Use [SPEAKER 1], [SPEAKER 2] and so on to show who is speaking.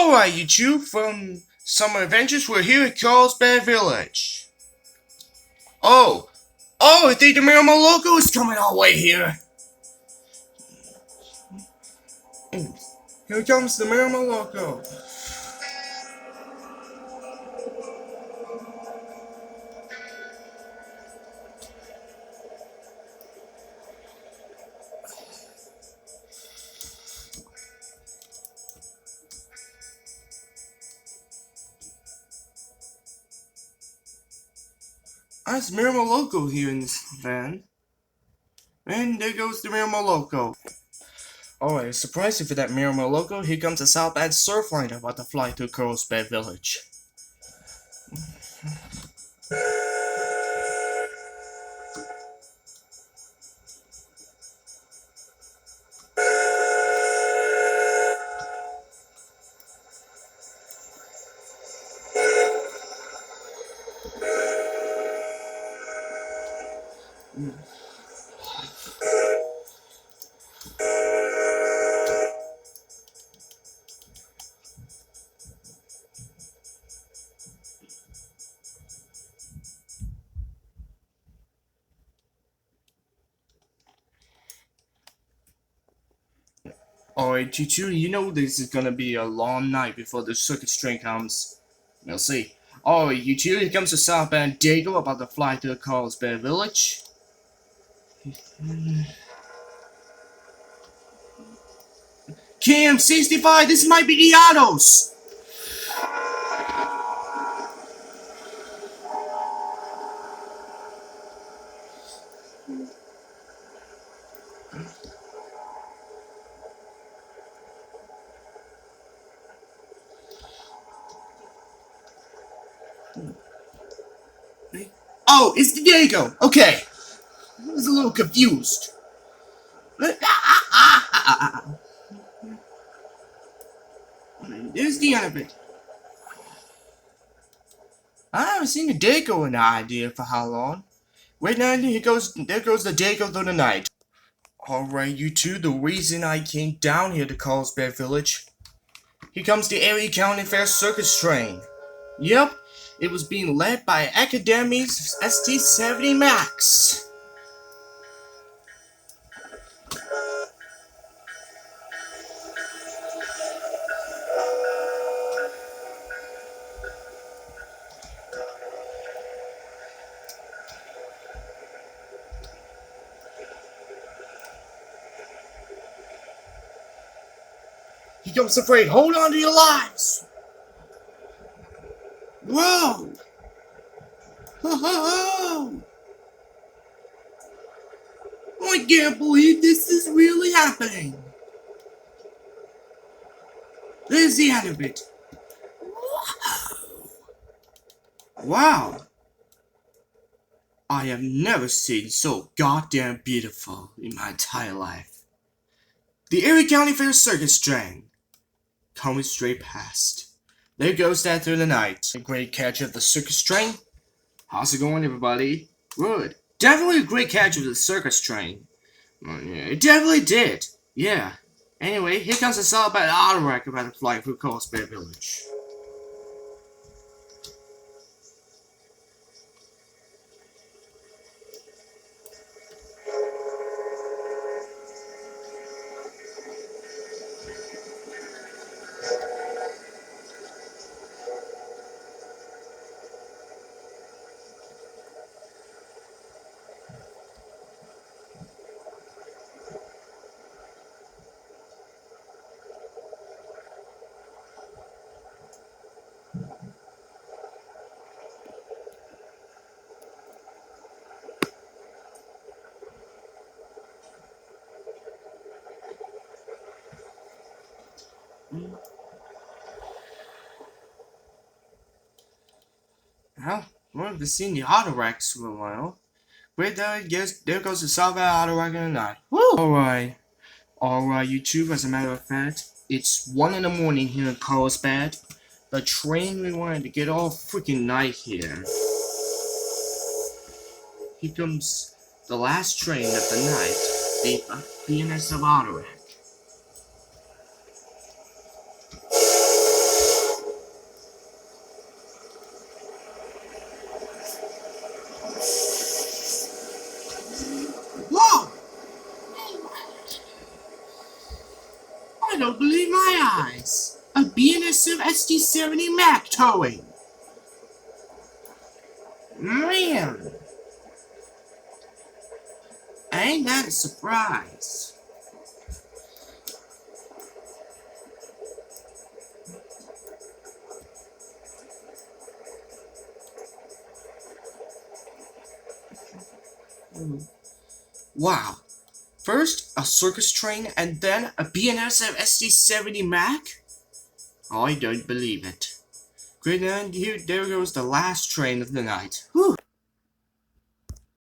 [SPEAKER 1] Alright, YouTube, from Summer Adventures, we're here at Carlsbad Village. Oh, I think the Miramar logo is coming our way here. Here comes the Miramar logo. That's Miramar logo here in this van. And there goes the Miramar logo. Alright, surprising for that Miramar logo, here comes a Southbound surfliner about to fly through Carlsbad Village. Alright, Chichu, you know this is gonna be a long night before the circus train comes. We'll see. Alright, YouTube, here comes the Southbound Dago about to fly to the Carlsbad Village. KM65, this might be the autos! Oh, it's the Dago! Okay. I was a little confused. There's the end of it. I haven't seen the Dago in an idea for how long. Wait now, there goes the Dago through the night. Alright, you two, the reason I came down here to Carlsbad Village. Here comes the Erie County Fair Circus train. Yep, it was being led by Academy's SD75M. He comes afraid. Hold on to your lives. Whoa! Oh, I can't believe this is really happening. There's the end of it. Wow. I have never seen so goddamn beautiful in my entire life. The Erie County Fair Circus train. Coming straight past. There goes that through the night. A great catch of the circus train. How's it going, everybody? Good. Definitely a great catch of the circus train. Yeah, it definitely did. Yeah. Anyway, here comes a Southbound auto wreck about to fly through Carlsbad Village. Well, we haven't seen the auto wrecks for a while. Wait, there goes the Southbound auto wreck in the night. Woo! Alright, YouTube, as a matter of fact, it's 1 in the morning here in Carlsbad. The train we wanted to get all freaking night here. Here comes the last train of the night, the BNSF auto wreck. I don't believe my eyes. A BNSF SD70M towing. Man, ain't that a surprise? Wow. First a circus train and then a BNSF SD70M? I don't believe it. Great, and here there goes the last train of the night. Whew.